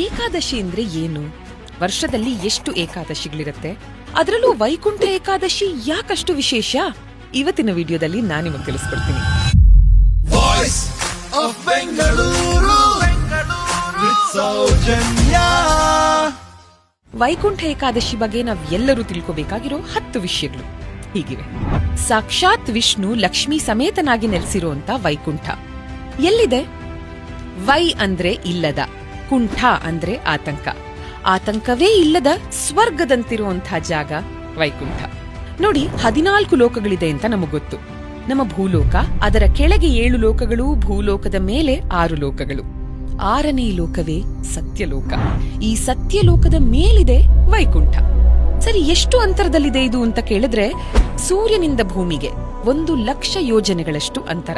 ಏಕಾದಶಿ ಅಂದ್ರೆ ಏನು? ವರ್ಷದಲ್ಲಿ ಎಷ್ಟು ಏಕಾದಶಿಗಳಿರುತ್ತೆ? ಅದರಲ್ಲೂ ವೈಕುಂಠ ಏಕಾದಶಿ ಯಾಕಷ್ಟು ವಿಶೇಷ? ಇವತ್ತಿನ ವಿಡಿಯೋದಲ್ಲಿ ನಾನು ನಿಮಗೆ ತಿಳಿಸ್ಕೊಡ್ತೀನಿ. ವೈಕುಂಠ ಏಕಾದಶಿ ಬಗ್ಗೆ ನಾವ್ ಎಲ್ಲರೂ ತಿಳ್ಕೋಬೇಕಾಗಿರೋ 10 ವಿಷಯಗಳು ಹೀಗಿವೆ. ಸಾಕ್ಷಾತ್ ವಿಷ್ಣು ಲಕ್ಷ್ಮೀ ಸಮೇತನಾಗಿ ನೆಲೆಸಿರುವಂತ ವೈಕುಂಠ ಎಲ್ಲಿದೆ? ವೈ ಅಂದ್ರೆ ಇಲ್ಲದ, ಕುಂಠ ಅಂದ್ರೆ ಆತಂಕ, ಆತಂಕವೇ ಇಲ್ಲದ ಸ್ವರ್ಗದಂತಿರುವಂತಹ ಜಾಗ ವೈಕುಂಠ. ನೋಡಿ, 14 ಲೋಕಗಳಿದೆ ಅಂತ ನಮಗ್ ಗೊತ್ತು. ನಮ್ಮ ಭೂಲೋಕ, ಅದರ ಕೆಳಗೆ 7 ಲೋಕಗಳು, ಭೂಲೋಕದ ಮೇಲೆ 6 ಲೋಕಗಳು. 6ನೇ ಲೋಕವೇ ಸತ್ಯಲೋಕ. ಈ ಸತ್ಯಲೋಕದ ಮೇಲಿದೆ ವೈಕುಂಠ. ಸರಿ, ಎಷ್ಟು ಅಂತರದಲ್ಲಿದೆ ಇದು ಅಂತ ಕೇಳಿದ್ರೆ, ಸೂರ್ಯನಿಂದ ಭೂಮಿಗೆ 1,00,000 ಯೋಜನೆಗಳಷ್ಟು ಅಂತರ.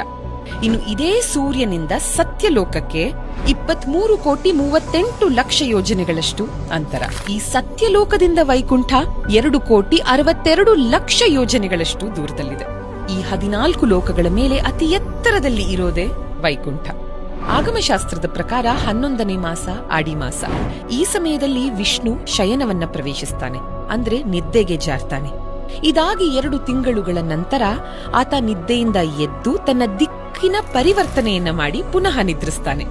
ಇನ್ನು ಇದೇ ಸೂರ್ಯನಿಂದ ಸತ್ಯಲೋಕಕ್ಕೆ 23,38,00,000 ಯೋಜನೆಗಳಷ್ಟು ಅಂತರ. ಈ ಸತ್ಯಲೋಕದಿಂದ ವೈಕುಂಠ 2,62,00,000 ಯೋಜನೆಗಳಷ್ಟು ದೂರದಲ್ಲಿದೆ. ಈ 14 ಲೋಕಗಳ ಮೇಲೆ ಅತಿ ಎತ್ತರದಲ್ಲಿ ಇರೋದೇ ವೈಕುಂಠ. ಆಗಮಶಾಸ್ತ್ರದ ಪ್ರಕಾರ 11ನೇ ಮಾಸ ಆಡಿ ಮಾಸ. ಈ ಸಮಯದಲ್ಲಿ ವಿಷ್ಣು ಶಯನವನ್ನ ಪ್ರವೇಶಿಸ್ತಾನೆ, ಅಂದ್ರೆ ನಿದ್ದೆಗೆ ಜಾರ್ತಾನೆ. ಇದಾಗಿ 2 ತಿಂಗಳುಗಳ ನಂತರ ಆತ ನಿದ್ದೆಯಿಂದ ಎದ್ದು ತನ್ನ ದಿಕ್ಕಿನ ಪರಿವರ್ತನೆಯನ್ನ ಮಾಡಿ ಪುನಃ ನಿದ್ರಿಸ್ತಾನೆ.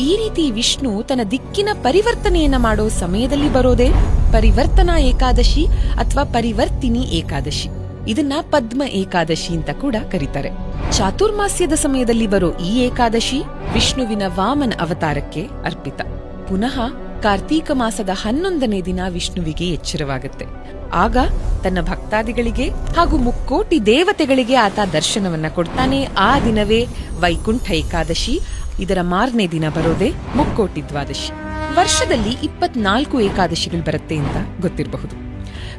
ಈ ರೀತಿ ವಿಷ್ಣು ತನ್ನ ದಿಕ್ಕಿನ ಪರಿವರ್ತನೆಯನ್ನ ಮಾಡೋ ಸಮಯದಲ್ಲಿ ಬರೋದೇ ಪರಿವರ್ತನಾ ಏಕಾದಶಿ ಅಥವಾ ಪರಿವರ್ತಿನಿ ಏಕಾದಶಿ. ಇದನ್ನ ಪದ್ಮ ಏಕಾದಶಿ ಅಂತ ಕೂಡ ಕರೀತಾರೆ. ಚಾತುರ್ಮಾಸ್ಯದ ಸಮಯದಲ್ಲಿ ಬರೋ ಈ ಏಕಾದಶಿ ವಿಷ್ಣುವಿನ ವಾಮನ ಅವತಾರಕ್ಕೆ ಅರ್ಪಿತ. ಪುನಃ ಕಾರ್ತೀಕ ಮಾಸದ 11ನೇ ದಿನ ವಿಷ್ಣುವಿಗೆ ಎಚ್ಚರವಾಗುತ್ತೆ. ಆಗ ತನ್ನ ಭಕ್ತಾದಿಗಳಿಗೆ ಹಾಗೂ 3,00,000 ದೇವತೆಗಳಿಗೆ ಆತ ದರ್ಶನವನ್ನ ಕೊಡ್ತಾನೆ. ಆ ದಿನವೇ ವೈಕುಂಠ ಏಕಾದಶಿ. ಇದರ ಮಾರನೇ ದಿನ ಬರೋದೇ 3,00,000 ದ್ವಾದಶಿ. ವರ್ಷದಲ್ಲಿ 24 ಏಕಾದಶಿಗಳು ಬರುತ್ತೆ ಅಂತ ಗೊತ್ತಿರಬಹುದು.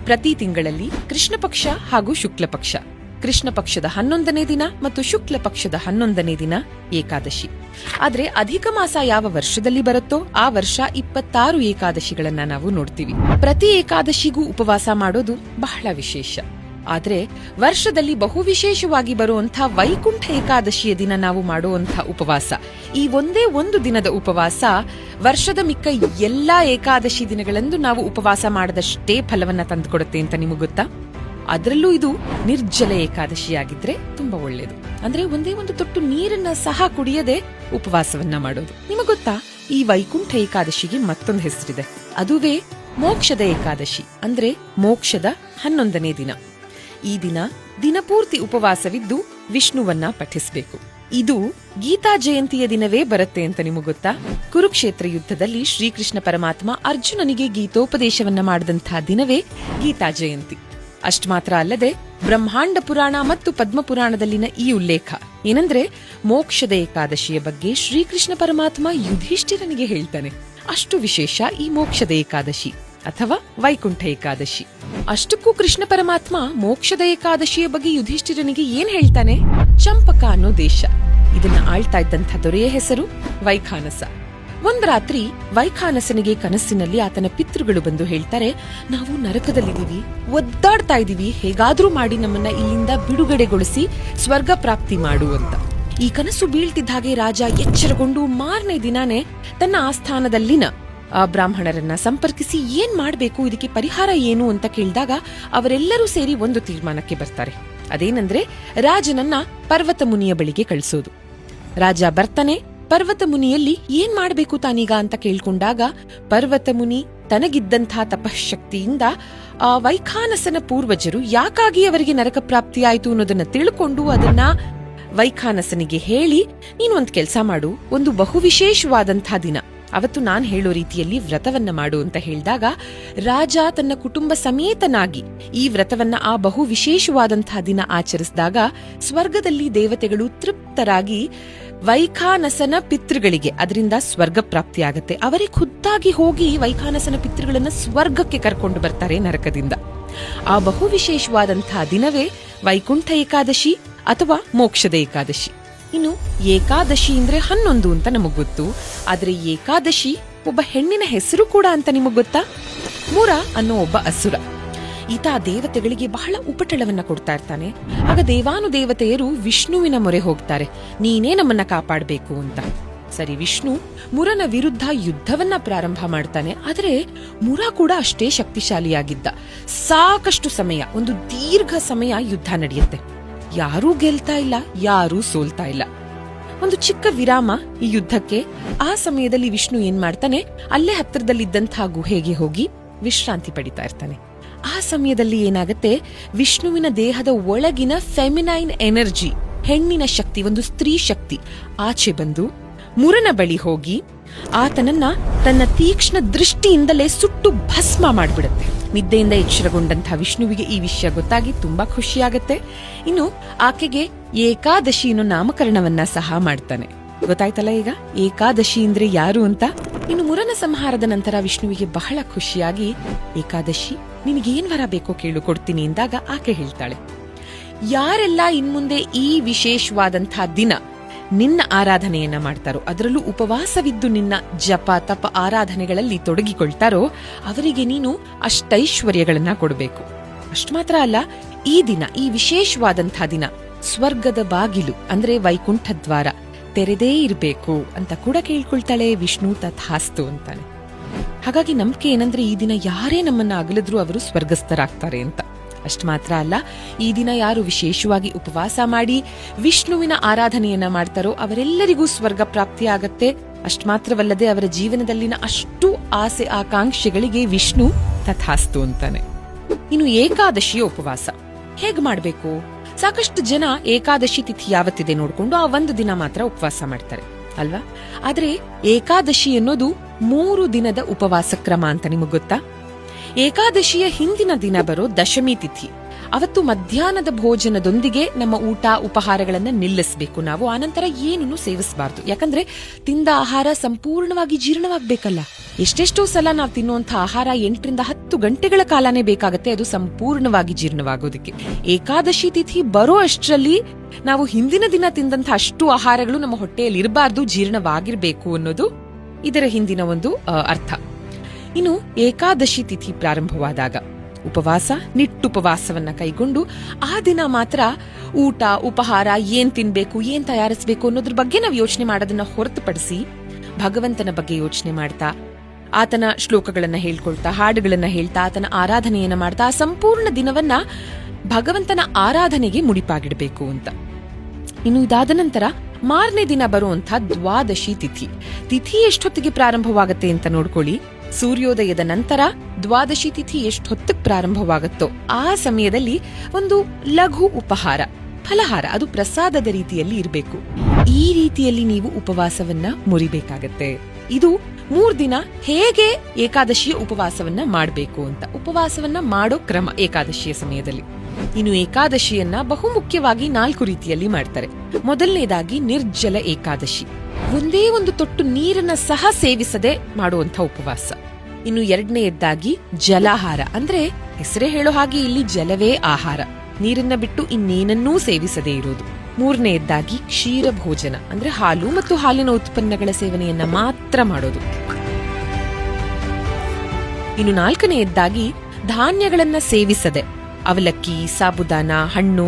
ಪ್ರತಿ ತಿಂಗಳಲ್ಲಿ ಕೃಷ್ಣ ಪಕ್ಷ ಹಾಗೂ ಶುಕ್ಲ ಪಕ್ಷ, ಕೃಷ್ಣ ಪಕ್ಷದ 11ನೇ ದಿನ ಮತ್ತು ಶುಕ್ಲ ಪಕ್ಷದ 11ನೇ ದಿನ ಏಕಾದಶಿ. ಆದ್ರೆ ಅಧಿಕ ಮಾಸ ಯಾವ ವರ್ಷದಲ್ಲಿ ಬರುತ್ತೋ ಆ ವರ್ಷ 26 ಏಕಾದಶಿಗಳನ್ನ ನಾವು ನೋಡ್ತೀವಿ. ಪ್ರತಿ ಏಕಾದಶಿಗೂ ಉಪವಾಸ ಮಾಡೋದು ಬಹಳ ವಿಶೇಷ. ಆದ್ರೆ ವರ್ಷದಲ್ಲಿ ಬಹು ವಿಶೇಷವಾಗಿ ಬರುವಂಥ ವೈಕುಂಠ ಏಕಾದಶಿಯ ದಿನ ನಾವು ಮಾಡುವಂಥ ಉಪವಾಸ, ಈ ಒಂದೇ ಒಂದು ದಿನದ ಉಪವಾಸ ವರ್ಷದ ಮಿಕ್ಕ ಎಲ್ಲಾ ಏಕಾದಶಿ ದಿನಗಳಂದು ನಾವು ಉಪವಾಸ ಮಾಡದಷ್ಟೇ ಫಲವನ್ನ ತಂದುಕೊಡುತ್ತೆ ಅಂತ ನಿಮಗೆ ಗೊತ್ತಾ? ಅದರಲ್ಲೂ ಇದು ನಿರ್ಜಲ ಏಕಾದಶಿಯಾಗಿದ್ರೆ ತುಂಬಾ ಒಳ್ಳೇದು. ಅಂದ್ರೆ ಒಂದೇ ಒಂದು ತೊಟ್ಟು ನೀರನ್ನ ಸಹ ಕುಡಿಯದೆ ಉಪವಾಸವನ್ನ ಮಾಡೋದು. ನಿಮಗೆ ಗೊತ್ತಾ, ಈ ವೈಕುಂಠ ಏಕಾದಶಿಗೆ ಮತ್ತೊಂದು ಹೆಸರಿದೆ. ಅದುವೇ ಮೋಕ್ಷದ ಏಕಾದಶಿ, ಅಂದ್ರೆ ಮೋಕ್ಷದ 11ನೇ ದಿನ. ಈ ದಿನ ದಿನಪೂರ್ತಿ ಉಪವಾಸವಿದ್ದು ವಿಷ್ಣುವನ್ನ ಪಠಿಸಬೇಕು. ಇದು ಗೀತಾ ಜಯಂತಿಯ ದಿನವೇ ಬರುತ್ತೆ ಅಂತ ನಿಮಗೆ ಗೊತ್ತಾ? ಕುರುಕ್ಷೇತ್ರ ಯುದ್ಧದಲ್ಲಿ ಶ್ರೀಕೃಷ್ಣ ಪರಮಾತ್ಮ ಅರ್ಜುನನಿಗೆ ಗೀತೋಪದೇಶವನ್ನ ಮಾಡಿದಂತಹ ದಿನವೇ ಗೀತಾ ಜಯಂತಿ. ಅಷ್ಟು ಮಾತ್ರ ಅಲ್ಲದೆ ಬ್ರಹ್ಮಾಂಡ ಪುರಾಣ ಮತ್ತು ಪದ್ಮಪುರಾಣದಲ್ಲಿನ ಈ ಉಲ್ಲೇಖ ಏನಂದ್ರೆ, ಮೋಕ್ಷದ ಏಕಾದಶಿಯ ಬಗ್ಗೆ ಶ್ರೀಕೃಷ್ಣ ಪರಮಾತ್ಮ ಯುಧಿಷ್ಠಿರನಿಗೆ ಹೇಳ್ತಾನೆ. ಅಷ್ಟು ವಿಶೇಷ ಈ ಮೋಕ್ಷದ ಏಕಾದಶಿ ಅಥವಾ ವೈಕುಂಠ ಏಕಾದಶಿ. ಅಷ್ಟಕ್ಕೂ ಕೃಷ್ಣ ಪರಮಾತ್ಮ ಮೋಕ್ಷದ ಏಕಾದಶಿಯ ಬಗ್ಗೆ ಯುಧಿಷ್ಠಿರನಿಗೆ ಏನ್ ಹೇಳ್ತಾನೆ? ಚಂಪಕ ಅನ್ನೋ ದೇಶ, ಇದನ್ನ ಆಳ್ತಾ ಇದ್ದಂಥ ದೊರೆಯ ಹೆಸರು ವೈಖಾನಸ. ಒಂದ್ ರಾತ್ರಿ ವೈಖಾನಸನಿಗೆ ಕನಸಿನಲ್ಲಿ ಆತನ ಪಿತೃಗಳು ಬಂದು ಹೇಳ್ತಾರೆ, ನಾವು ನರಕದಲ್ಲಿದ್ದೀವಿ, ಒದ್ದಾಡ್ತಾ ಇದೀವಿ, ಹೇಗಾದ್ರೂ ಮಾಡಿ ನಮ್ಮನ್ನ ಇಲ್ಲಿಂದ ಬಿಡುಗಡೆಗೊಳಿಸಿ ಸ್ವರ್ಗ ಪ್ರಾಪ್ತಿ ಮಾಡು ಅಂತ. ಈ ಕನಸು ಬೀಳ್ತಿದ್ದ ಹಾಗೆ ರಾಜ ಎಚ್ಚರಗೊಂಡು ಮಾರನೇ ದಿನಾನೇ ತನ್ನ ಆಸ್ಥಾನದಲ್ಲಿನ ಬ್ರಾಹ್ಮಣರನ್ನ ಸಂಪರ್ಕಿಸಿ ಏನ್ ಮಾಡ್ಬೇಕು, ಇದಕ್ಕೆ ಪರಿಹಾರ ಏನು ಅಂತ ಕೇಳಿದಾಗ ಅವರೆಲ್ಲರೂ ಸೇರಿ ಒಂದು ತೀರ್ಮಾನಕ್ಕೆ ಬರ್ತಾರೆ. ಅದೇನಂದ್ರೆ, ರಾಜನನ್ನ ಪರ್ವತ ಮುನಿಯ ಬಳಿಗೆ ಕಳಿಸೋದು. ರಾಜ ಬರ್ತಾನೆ. ಪರ್ವತ ಮುನಿಯಲ್ಲಿ ಏನ್ ಮಾಡ್ಬೇಕು ತಾನೀಗ ಅಂತ ಕೇಳ್ಕೊಂಡಾಗ ಪರ್ವತ ಮುನಿ ತನಗಿದ್ದಂತಹ ತಪಶಕ್ತಿಯಿಂದ ವೈಖಾನಸನ ಪೂರ್ವಜರು ಯಾಕಾಗಿ ಅವರಿಗೆ ನರಕ ಪ್ರಾಪ್ತಿಯಾಯಿತು ಅನ್ನೋದನ್ನ ತಿಳ್ಕೊಂಡು ಅದನ್ನ ವೈಖಾನಸನಿಗೆ ಹೇಳಿ, ನೀನು ಒಂದ್ ಕೆಲ್ಸ ಮಾಡು, ಒಂದು ಬಹು ವಿಶೇಷವಾದಂತಹ ದಿನ, ಅವತ್ತು ನಾನ್ ಹೇಳೋ ರೀತಿಯಲ್ಲಿ ವ್ರತವನ್ನ ಮಾಡು ಅಂತ ಹೇಳಿದಾಗ ರಾಜ ತನ್ನ ಕುಟುಂಬ ಸಮೇತನಾಗಿ ಈ ವ್ರತವನ್ನ ಆ ಬಹು ವಿಶೇಷವಾದಂತಹ ದಿನ ಆಚರಿಸಿದಾಗ ಸ್ವರ್ಗದಲ್ಲಿ ದೇವತೆಗಳು ತೃಪ್ತರಾಗಿ ವೈಖಾನಸನ ಪಿತೃಗಳಿಗೆ ಅದರಿಂದ ಸ್ವರ್ಗ ಪ್ರಾಪ್ತಿಯಾಗತ್ತೆ. ಅವರೇ ಖುದ್ದಾಗಿ ಹೋಗಿ ವೈಖಾನಸನ ಪಿತೃಗಳನ್ನ ಸ್ವರ್ಗಕ್ಕೆ ಕರ್ಕೊಂಡು ಬರ್ತಾರೆ ನರಕದಿಂದ. ಆ ಬಹು ವಿಶೇಷವಾದಂತಹ ದಿನವೇ ವೈಕುಂಠ ಏಕಾದಶಿ ಅಥವಾ ಮೋಕ್ಷದ ಏಕಾದಶಿ. ಇನ್ನು ಏಕಾದಶಿ ಅಂದ್ರೆ 11 ಅಂತ ನಮಗ್ ಗೊತ್ತು. ಆದ್ರೆ ಏಕಾದಶಿ ಒಬ್ಬ ಹೆಣ್ಣಿನ ಹೆಸರು ಕೂಡ ಅಂತ ನಿಮಗ್ ಗೊತ್ತಾ? ಮುರ ಅನ್ನೋ ಒಬ್ಬ ಅಸುರ. ಈತ ದೇವತೆಗಳಿಗೆ ಬಹಳ ಉಪಟಳವನ್ನ ಕೊಡ್ತಾ ಇರ್ತಾನೆ. ಆಗ ದೇವಾನುದೇವತೆಯರು ವಿಷ್ಣುವಿನ ಮೊರೆ ಹೋಗ್ತಾರೆ, ನೀನೇ ನಮ್ಮನ್ನ ಕಾಪಾಡಬೇಕು ಅಂತ. ಸರಿ, ವಿಷ್ಣು ಮುರನ ವಿರುದ್ಧ ಯುದ್ಧವನ್ನ ಪ್ರಾರಂಭ ಮಾಡ್ತಾನೆ. ಆದರೆ ಮುರ ಕೂಡ ಅಷ್ಟೇ ಶಕ್ತಿಶಾಲಿಯಾಗಿದ್ದ. ಸಾಕಷ್ಟು ಸಮಯ, ಒಂದು ದೀರ್ಘ ಸಮಯ ಯುದ್ಧ ನಡೆಯುತ್ತೆ. ಯಾರೂ ಗೆಲ್ತಾ ಇಲ್ಲ, ಯಾರೂ ಸೋಲ್ತಾ ಇಲ್ಲ. ಒಂದು ಚಿಕ್ಕ ವಿರಾಮ ಈ ಯುದ್ಧಕ್ಕೆ. ಆ ಸಮಯದಲ್ಲಿ ವಿಷ್ಣು ಏನ್ ಮಾಡ್ತಾನೆ, ಅಲ್ಲೇ ಹತ್ತಿರದಲ್ಲಿದ್ದಂತಹ ಗುಹೆಗೆ ಹೋಗಿ ವಿಶ್ರಾಂತಿ ಪಡಿತಾ ಇರ್ತಾನೆ. ಆ ಸಮಯದಲ್ಲಿ ಏನಾಗತ್ತೆ, ವಿಷ್ಣುವಿನ ದೇಹದ ಒಳಗಿನ ಫೆಮಿನೈನ್ ಎನರ್ಜಿ, ಹೆಣ್ಣಿನ ಶಕ್ತಿ, ಒಂದು ಸ್ತ್ರೀ ಶಕ್ತಿ ಆಚೆ ಬಂದು ಮುರನ ಬಳಿ ಹೋಗಿ ಆತನನ್ನ ತನ್ನ ತೀಕ್ಷ್ಣ ದೃಷ್ಟಿಯಿಂದಲೇ ಸುಟ್ಟು ಭಸ್ಮ ಮಾಡ್ಬಿಡುತ್ತೆ. ನಿದ್ದೆಯಿಂದ ಎಚ್ಚರಗೊಂಡಂತಹ ವಿಷ್ಣುವಿಗೆ ಈ ವಿಷಯ ಗೊತ್ತಾಗಿ ತುಂಬಾ ಖುಷಿಯಾಗತ್ತೆ. ಇನ್ನು ಆಕೆಗೆ ಏಕಾದಶಿ ಅನ್ನೋ ನಾಮಕರಣವನ್ನ ಸಹ ಮಾಡ್ತಾನೆ. ಗೊತ್ತಾಯ್ತಲ್ಲ ಈಗ ಏಕಾದಶಿ ಅಂದ್ರೆ ಯಾರು ಅಂತ. ಇನ್ನು ಮುರನ ಸಂಹಾರದ ನಂತರ ವಿಷ್ಣುವಿಗೆ ಬಹಳ ಖುಷಿಯಾಗಿ, ಏಕಾದಶಿ ನಿನಗೇನ್ ವರ ಬೇಕೋ ಕೇಳು, ಕೊಡ್ತೀನಿ ಎಂದಾಗ ಆಕೆ ಹೇಳ್ತಾಳೆ, ಯಾರೆಲ್ಲ ಇನ್ಮುಂದೆ ಈ ವಿಶೇಷವಾದಂತಹ ದಿನ ನಿನ್ನ ಆರಾಧನೆಯನ್ನ ಮಾಡ್ತಾರೋ, ಅದರಲ್ಲೂ ಉಪವಾಸವಿದ್ದು ನಿನ್ನ ಜಪ ತಪ ಆರಾಧನೆಗಳಲ್ಲಿ ತೊಡಗಿಕೊಳ್ತಾರೋ ಅವರಿಗೆ ನೀನು ಅಷ್ಟೈಶ್ವರ್ಯಗಳನ್ನ ಕೊಡಬೇಕು. ಅಷ್ಟು ಮಾತ್ರ ಅಲ್ಲ, ಈ ದಿನ, ಈ ವಿಶೇಷವಾದಂತಹ ದಿನ ಸ್ವರ್ಗದ ಬಾಗಿಲು ಅಂದ್ರೆ ವೈಕುಂಠ ದ್ವಾರ ತೆರೆದೇ ಇರಬೇಕು ಅಂತ ಕೂಡ ಕೇಳ್ಕೊಳ್ತಾಳೆ. ವಿಷ್ಣು ತಥಾಸ್ತು ಅಂತಾನೆ. ಹಾಗಾಗಿ ನಂಬಿಕೆ ಏನಂದ್ರೆ ಈ ದಿನ ಯಾರೇ ನಮ್ಮನ್ನ ಅಗಲಿದ್ರೂ ಅವರು ಸ್ವರ್ಗಸ್ಥರಾಗ್ತಾರೆ ಅಂತ. ಅಷ್ಟು ಮಾತ್ರ ಅಲ್ಲ, ಈ ದಿನ ಯಾರು ವಿಶೇಷವಾಗಿ ಉಪವಾಸ ಮಾಡಿ ವಿಷ್ಣುವಿನ ಆರಾಧನೆಯನ್ನ ಮಾಡ್ತಾರೋ ಅವರೆಲ್ಲರಿಗೂ ಸ್ವರ್ಗ ಪ್ರಾಪ್ತಿಯಾಗತ್ತೆ. ಅಷ್ಟು ಮಾತ್ರವಲ್ಲದೆ ಅವರ ಜೀವನದಲ್ಲಿನ ಅಷ್ಟು ಆಸೆ ಆಕಾಂಕ್ಷೆಗಳಿಗೆ ವಿಷ್ಣು ತಥಾಸ್ತು ಅಂತಾನೆ. ಇನ್ನು ಏಕಾದಶಿಯ ಉಪವಾಸ ಹೇಗ್ ಮಾಡ್ಬೇಕು? ಸಾಕಷ್ಟು ಜನ ಏಕಾದಶಿ ತಿಥಿ ಯಾವತ್ತಿದೆ ನೋಡ್ಕೊಂಡು ಆ ಒಂದು ದಿನ ಮಾತ್ರ ಉಪವಾಸ ಮಾಡ್ತಾರೆ ಅಲ್ವಾ? ಆದ್ರೆ ಏಕಾದಶಿ ಅನ್ನೋದು 3 ದಿನದ ಉಪವಾಸ ಕ್ರಮ ಅಂತ ನಿಮಗ್ ಗೊತ್ತಾ? ಏಕಾದಶಿಯ ಹಿಂದಿನ ದಿನ ಬರೋ ದಶಮಿ ತಿಥಿ, ಅವತ್ತು ಮಧ್ಯಾಹ್ನದ ಭೋಜನದೊಂದಿಗೆ ನಮ್ಮ ಊಟ ಉಪಹಾರಗಳನ್ನ ನಿಲ್ಲಿಸಬೇಕು ನಾವು. ಆನಂತರ ಏನನ್ನು ಸೇವಿಸಬಾರ್ದು. ಯಾಕಂದ್ರೆ ತಿಂದ ಆಹಾರ ಸಂಪೂರ್ಣವಾಗಿ ಜೀರ್ಣವಾಗಬೇಕಲ್ಲ. ಎಷ್ಟೆಷ್ಟೋ ಸಲ ನಾವು ತಿನ್ನುವಂತಹ ಆಹಾರ 8 ರಿಂದ 10 ಗಂಟೆಗಳ ಕಾಲನೇ ಬೇಕಾಗತ್ತೆ ಅದು ಸಂಪೂರ್ಣವಾಗಿ ಜೀರ್ಣವಾಗೋದಕ್ಕೆ. ಏಕಾದಶಿ ತಿಥಿ ಬರೋ ಅಷ್ಟರಲ್ಲಿ ನಾವು ಹಿಂದಿನ ದಿನ ತಿಂದಂತಹ ಅಷ್ಟು ಆಹಾರಗಳು ನಮ್ಮ ಹೊಟ್ಟೆಯಲ್ಲಿ ಇರಬಾರ್ದು, ಜೀರ್ಣವಾಗಿರ್ಬೇಕು ಅನ್ನೋದು ಇದರ ಹಿಂದಿನ ಒಂದು ಅರ್ಥ. ಇನ್ನು ಏಕಾದಶಿ ತಿಥಿ ಪ್ರಾರಂಭವಾದಾಗ ಉಪವಾಸ, ನಿಟ್ಟುಪವಾಸವನ್ನ ಕೈಗೊಂಡು ಆ ದಿನ ಮಾತ್ರ ಊಟ ಉಪಹಾರ ಏನ್ ತಿನ್ಬೇಕು, ಏನ್ ತಯಾರಿಸಬೇಕು ಅನ್ನೋದ್ರ ಬಗ್ಗೆ ನಾವು ಯೋಚನೆ ಮಾಡೋದನ್ನ ಹೊರತುಪಡಿಸಿ ಭಗವಂತನ ಬಗ್ಗೆ ಯೋಚನೆ ಮಾಡ್ತಾ, ಆತನ ಶ್ಲೋಕಗಳನ್ನ ಹೇಳ್ಕೊಳ್ತಾ, ಹಾಡುಗಳನ್ನ ಹೇಳ್ತಾ, ಆತನ ಆರಾಧನೆಯನ್ನ ಮಾಡ್ತಾ ಆ ಸಂಪೂರ್ಣ ದಿನವನ್ನ ಭಗವಂತನ ಆರಾಧನೆಗೆ ಮುಡಿಪಾಗಿಡಬೇಕು ಅಂತ. ಇನ್ನು ಇದಾದ ನಂತರ ಮಾರನೇ ದಿನ ಬರುವಂತಹ ದ್ವಾದಶಿ ತಿಥಿ. ತಿಥಿ ಎಷ್ಟೊತ್ತಿಗೆ ಪ್ರಾರಂಭವಾಗತ್ತೆ ಅಂತ ನೋಡ್ಕೊಳ್ಳಿ. ಸೂರ್ಯೋದಯದ ನಂತರ ದ್ವಾದಶಿ ತಿಥಿ ಎಷ್ಟೊತ್ತಿಗೆ ಪ್ರಾರಂಭವಾಗುತ್ತೋ ಆ ಸಮಯದಲ್ಲಿ ಒಂದು ಲಘು ಉಪಹಾರ, ಫಲಹಾರ, ಅದು ಪ್ರಸಾದದ ರೀತಿಯಲ್ಲಿ ಇರಬೇಕು. ಈ ರೀತಿಯಲ್ಲಿ ನೀವು ಉಪವಾಸವನ್ನ ಮುರಿಬೇಕಾಗತ್ತೆ. ಇದು 3 ದಿನ ಹೇಗೆ ಏಕಾದಶಿಯ ಉಪವಾಸವನ್ನ ಮಾಡಬೇಕು ಅಂತ, ಉಪವಾಸವನ್ನ ಮಾಡೋ ಕ್ರಮ ಏಕಾದಶಿಯ ಸಮಯದಲ್ಲಿ. ಇನ್ನು ಏಕಾದಶಿಯನ್ನ ಬಹುಮುಖ್ಯವಾಗಿ 4 ರೀತಿಯಲ್ಲಿ ಮಾಡ್ತಾರೆ. ಮೊದಲನೇದಾಗಿ ನಿರ್ಜಲ ಏಕಾದಶಿ, ಒಂದೇ ಒಂದು ತೊಟ್ಟು ನೀರನ್ನ ಸಹ ಸೇವಿಸದೆ ಮಾಡುವಂತ ಉಪವಾಸ. ಇನ್ನು ಎರಡನೆಯದ್ದಾಗಿ ಜಲಾಹಾರ, ಅಂದ್ರೆ ಹೆಸರೇ ಹೇಳೋ ಹಾಗೆ ಇಲ್ಲಿ ಜಲವೇ ಆಹಾರ, ನೀರನ್ನ ಬಿಟ್ಟು ಇನ್ನೇನನ್ನೂ ಸೇವಿಸದೇ ಇರೋದು. ಮೂರನೆಯದ್ದಾಗಿ ಕ್ಷೀರ ಭೋಜನ, ಅಂದ್ರೆ ಹಾಲು ಮತ್ತು ಹಾಲಿನ ಉತ್ಪನ್ನಗಳ ಸೇವನೆಯನ್ನ ಮಾತ್ರ ಮಾಡೋದು. ಇನ್ನು 4ನೆಯದ್ದಾಗಿ ಧಾನ್ಯಗಳನ್ನ ಸೇವಿಸದೆ ಅವಲಕ್ಕಿ, ಸಾಬುದಾನ, ಹಣ್ಣು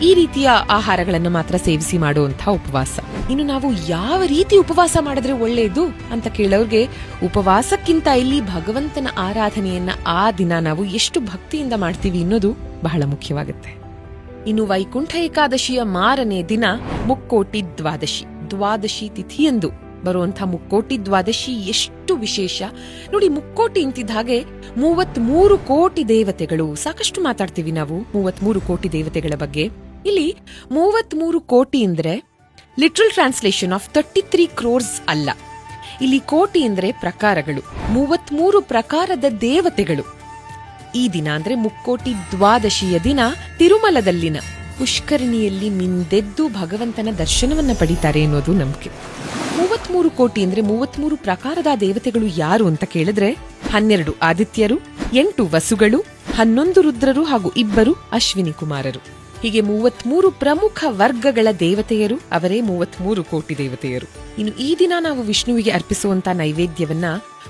ಈ ರೀತಿಯ ಆಹಾರಗಳನ್ನು ಮಾತ್ರ ಸೇವಿಸಿ ಮಾಡುವಂತಹ ಉಪವಾಸ. ಇನ್ನು ನಾವು ಯಾವ ರೀತಿ ಉಪವಾಸ ಮಾಡಿದ್ರೆ ಒಳ್ಳೆಯದು ಅಂತ ಕೇಳೋರ್ಗೆ, ಉಪವಾಸಕ್ಕಿಂತ ಇಲ್ಲಿ ಭಗವಂತನ ಆರಾಧನೆಯನ್ನ ಆ ದಿನ ನಾವು ಎಷ್ಟು ಭಕ್ತಿಯಿಂದ ಮಾಡ್ತೀವಿ ಅನ್ನೋದು ಬಹಳ ಮುಖ್ಯವಾಗುತ್ತೆ. ಇನ್ನು ವೈಕುಂಠ ಏಕಾದಶಿಯ ಮಾರನೇ ದಿನ ಮುಕ್ಕೋಟಿ ದ್ವಾದಶಿ, ದ್ವಾದಶಿ ತಿಥಿಯಂದು ಬರುವಂತಹ ಮುಕ್ಕೋಟಿ ದ್ವಾದಶಿ ಎಷ್ಟು ವಿಶೇಷ ನೋಡಿ. ಮುಕ್ಕೋಟಿ ಅಂತಿದ್ದ ಹಾಗೆ 33 ಕೋಟಿ ದೇವತೆಗಳು, ಸಾಕಷ್ಟು ಮಾತಾಡ್ತೀವಿ ನಾವು 33 ಕೋಟಿ ದೇವತೆಗಳ ಬಗ್ಗೆ. ಇಲ್ಲಿ 33 ಕೋಟಿ ಅಂದ್ರೆ ಲಿಟ್ರಲ್ ಟ್ರಾನ್ಸ್ಲೇಷನ್ ಆಫ್ 33 crores ಅಲ್ಲ. ಇಲ್ಲಿ ಕೋಟಿ ಅಂದ್ರೆ ಪ್ರಕಾರಗಳು, 33 ಪ್ರಕಾರದ ದೇವತೆಗಳು ಈ ದಿನ ಅಂದ್ರೆ ಮುಕ್ಕೋಟಿ ದ್ವಾದಶಿಯ ದಿನ ತಿರುಮಲದಲ್ಲಿನ ಪುಷ್ಕರಣಿಯಲ್ಲಿ ಮಿಂದೆದ್ದು ಭಗವಂತನ ದರ್ಶನವನ್ನ ಪಡಿತಾರೆ ಅನ್ನೋದು ನಂಬಿಕೆ. 33 ಕೋಟಿ ಅಂದ್ರೆ 33 ಪ್ರಕಾರದ ದೇವತೆಗಳು ಯಾರು ಅಂತ ಕೇಳಿದ್ರೆ 12 ಆದಿತ್ಯರು, 8 ವಸುಗಳು, 11 ರುದ್ರರು ಹಾಗೂ 2 ಅಶ್ವಿನಿ ಕುಮಾರರು. ಹೀಗೆ 33 ಪ್ರಮುಖ ವರ್ಗಗಳ ದೇವತೆಯರು, ಅವರೇ 33 ಕೋಟಿ ದೇವತೆಯರು. ಇನ್ನು ಈ ದಿನ ನಾವು ವಿಷ್ಣುವಿಗೆ ಅರ್ಪಿಸುವಂತ ನೈವೇದ್ಯವನ್ನ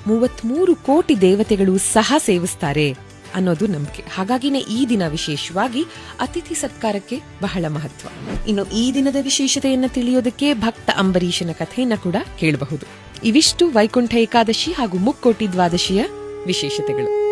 33 ಕೋಟಿ ದೇವತೆಗಳು ಸಹ ಸೇವಿಸ್ತಾರೆ ಅನ್ನೋದು ನಂಬಿಕೆ. ಹಾಗಾಗಿನೇ ಈ ದಿನ ವಿಶೇಷವಾಗಿ ಅತಿಥಿ ಸತ್ಕಾರಕ್ಕೆ ಬಹಳ ಮಹತ್ವ. ಇನ್ನು ಈ ದಿನದ ವಿಶೇಷತೆಯನ್ನ ತಿಳಿಯೋದಕ್ಕೆ ಭಕ್ತ ಅಂಬರೀಷನ ಕಥೆಯನ್ನ ಕೂಡ ಕೇಳಬಹುದು. ಇವಿಷ್ಟು ವೈಕುಂಠ ಏಕಾದಶಿ ಹಾಗೂ ಮುಕ್ಕೋಟಿ ದ್ವಾದಶಿಯ ವಿಶೇಷತೆಗಳು.